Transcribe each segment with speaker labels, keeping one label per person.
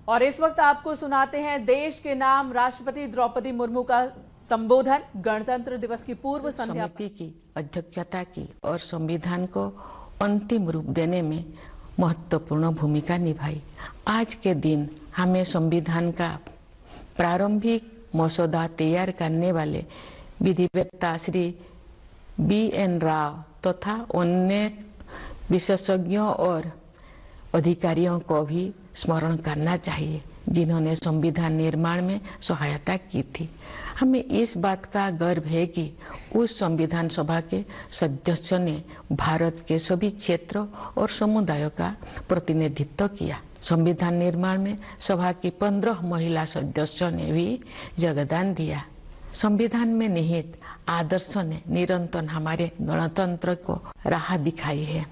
Speaker 1: और इस वक्त आपको सुनाते हैं देश के नाम राष्ट्रपति द्रौपदी मुर्मू का संबोधन गणतंत्र दिवस की पूर्व संध्या
Speaker 2: समिति की अध्यक्षता की और संविधान को अंतिम रूप देने में महत्वपूर्ण भूमिका निभाई। आज के दिन हमें संविधान का प्रारंभिक मसौदा तैयार करने वाले विधिवेत्ता श्री B.N. राव तथा अन्य विशेषज्ञों और अधिकारियों को भी स्मरण करना चाहिए जिन्होंने संविधान निर्माण में सहायता की थी। हमें इस बात का गर्व है कि उस संविधान सभा के सदस्यों ने भारत के सभी क्षेत्रों और समुदायों का प्रतिनिधित्व किया। संविधान निर्माण में सभा की 15 महिला सदस्यों ने भी योगदान दिया। संविधान में निहित आदर्शों ने निरंतर हमारे गणतंत्र को राह दिखाई है।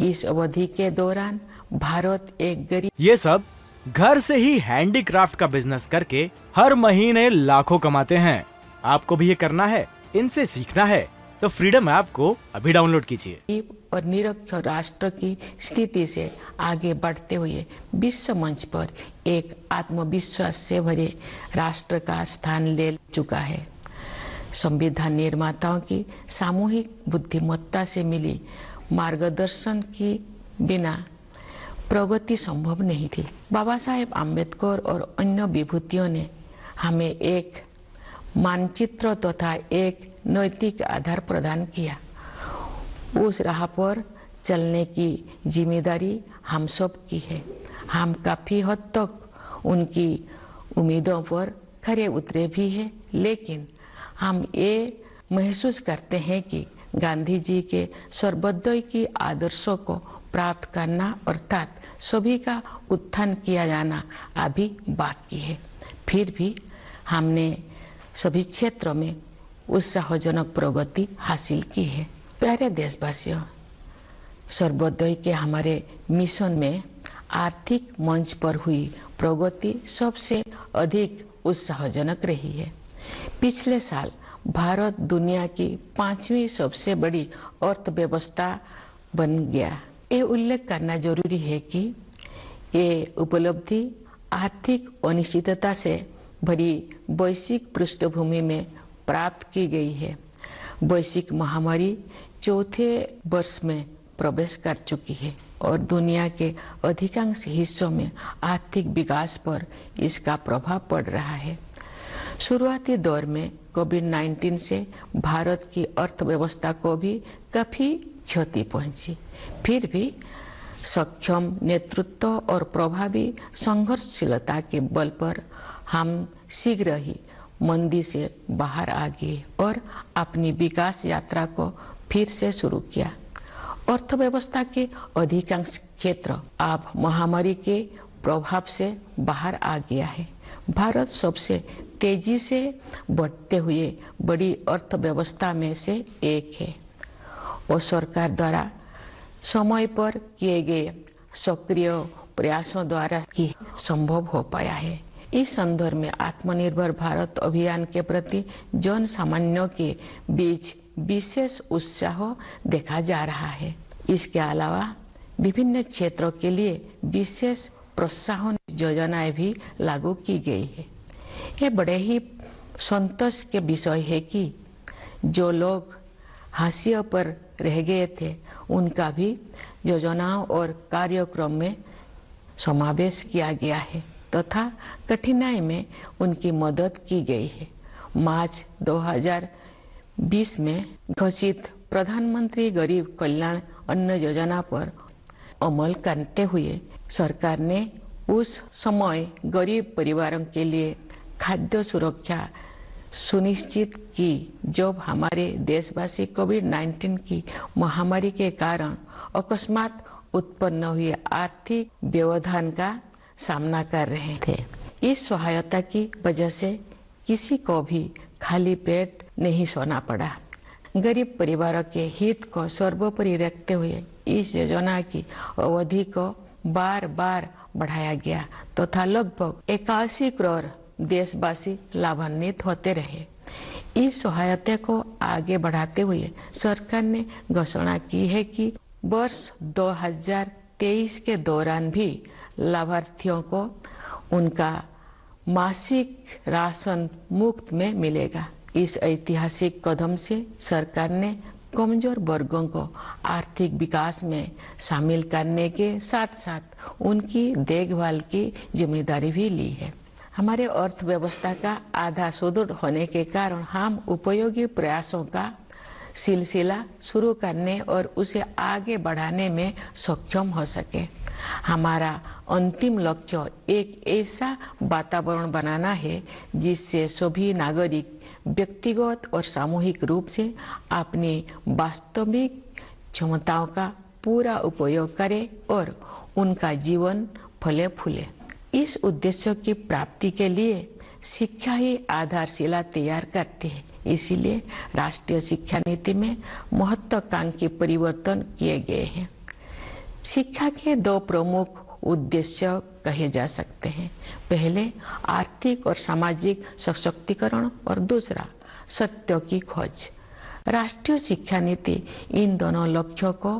Speaker 2: इस अवधि के दौरान भारत एक गरीब
Speaker 3: ये सब घर से ही हैंडीक्राफ्ट का बिजनेस करके हर महीने लाखों कमाते हैं। आपको भी ये करना है, इनसे सीखना है तो फ्रीडम ऐप को अभी डाउनलोड कीजिए
Speaker 2: और निरक्षर राष्ट्र की स्थिति से आगे बढ़ते हुए विश्व मंच पर एक आत्मविश्वास से भरे राष्ट्र का स्थान ले चुका है। संविधान निर्माताओं की सामूहिक बुद्धिमत्ता से मिली मार्गदर्शन की बिना प्रगति संभव नहीं थी। बाबा साहेब आम्बेडकर और अन्य विभूतियों ने हमें एक मानचित्र तथा एक नैतिक आधार प्रदान किया। उस राह पर चलने की जिम्मेदारी हम सब की है। हम काफी हद तक उनकी उम्मीदों पर खरे उतरे भी हैं, लेकिन हम ये महसूस करते हैं कि गांधी जी के सर्वोदय की आदर्शों को प्राप्त करना अर्थात सभी का उत्थान किया जाना अभी बाकी है। फिर भी हमने सभी क्षेत्रों में उत्साहजनक प्रगति हासिल की है। प्यारे देशवासियों, सर्वोदय के हमारे मिशन में आर्थिक मंच पर हुई प्रगति सबसे अधिक उत्साहजनक रही है। पिछले साल भारत दुनिया की 5वीं सबसे बड़ी अर्थव्यवस्था बन गया। ये उल्लेख करना जरूरी है कि ये उपलब्धि आर्थिक अनिश्चितता से भरी वैश्विक पृष्ठभूमि में प्राप्त की गई है। वैश्विक महामारी चौथे वर्ष में प्रवेश कर चुकी है और दुनिया के अधिकांश हिस्सों में आर्थिक विकास पर इसका प्रभाव पड़ रहा है। शुरुआती दौर में कोविड-19 से भारत की अर्थव्यवस्था को भी काफी क्षति पहुंची। फिर भी सक्षम नेतृत्व और प्रभावी संघर्षशीलता के बल पर हम शीघ्र ही मंदी से बाहर आ गए और अपनी विकास यात्रा को फिर से शुरू किया। अर्थव्यवस्था के अधिकांश क्षेत्र अब महामारी के प्रभाव से बाहर आ गया है। भारत सबसे तेजी से बढ़ते हुए बड़ी अर्थव्यवस्था में से एक है और सरकार द्वारा समय पर किए गए सक्रिय प्रयासों द्वारा ही संभव हो पाया है। इस संदर्भ में आत्मनिर्भर भारत अभियान के प्रति जन सामान्यों के बीच विशेष उत्साह देखा जा रहा है। इसके अलावा विभिन्न क्षेत्रों के लिए विशेष प्रोत्साहन योजनाएं भी लागू की गई है। ये बड़े ही संतोष के विषय है कि जो लोग हाशिए पर रह गए थे उनका भी योजनाओं और कार्यक्रम में समावेश किया गया है तथा कठिनाई में उनकी मदद की गई है। मार्च 2020 में घोषित प्रधानमंत्री गरीब कल्याण अन्न योजना पर अमल करते हुए सरकार ने उस समय गरीब परिवारों के लिए खाद्य सुरक्षा सुनिश्चित की जब हमारे देशवासी कोविड-19 की महामारी के कारण अकस्मात उत्पन्न हुए आर्थिक व्यवधान का सामना कर रहे थे। इस सहायता की वजह से किसी को भी खाली पेट नहीं सोना पड़ा। गरीब परिवारों के हित को सर्वोपरि रखते हुए इस योजना की अवधि को बार बार बढ़ाया गया तथा लगभग 81 करोड़ देशवासी लाभान्वित होते रहे। इस सहायता को आगे बढ़ाते हुए सरकार ने घोषणा की है कि वर्ष 2023 के दौरान भी लाभार्थियों को उनका मासिक राशन मुफ्त में मिलेगा। इस ऐतिहासिक कदम से सरकार ने कमजोर वर्गों को आर्थिक विकास में शामिल करने के साथ साथ उनकी देखभाल की जिम्मेदारी भी ली है। हमारे अर्थव्यवस्था का आधार सुदृढ़ होने के कारण हम उपयोगी प्रयासों का सिलसिला शुरू करने और उसे आगे बढ़ाने में सक्षम हो सके। हमारा अंतिम लक्ष्य एक ऐसा वातावरण बनाना है जिससे सभी नागरिक व्यक्तिगत और सामूहिक रूप से अपनी वास्तविक क्षमताओं का पूरा उपयोग करें और उनका जीवन फले फूले। इस उद्देश्य की प्राप्ति के लिए शिक्षा ही आधारशिला तैयार करती है। इसीलिए राष्ट्रीय शिक्षा नीति में महत्वाकांक्षी परिवर्तन किए गए हैं। शिक्षा के दो प्रमुख उद्देश्य कहे जा सकते हैं। पहले आर्थिक और सामाजिक सशक्तिकरण और दूसरा सत्य की खोज। राष्ट्रीय शिक्षा नीति इन दोनों लक्ष्यों को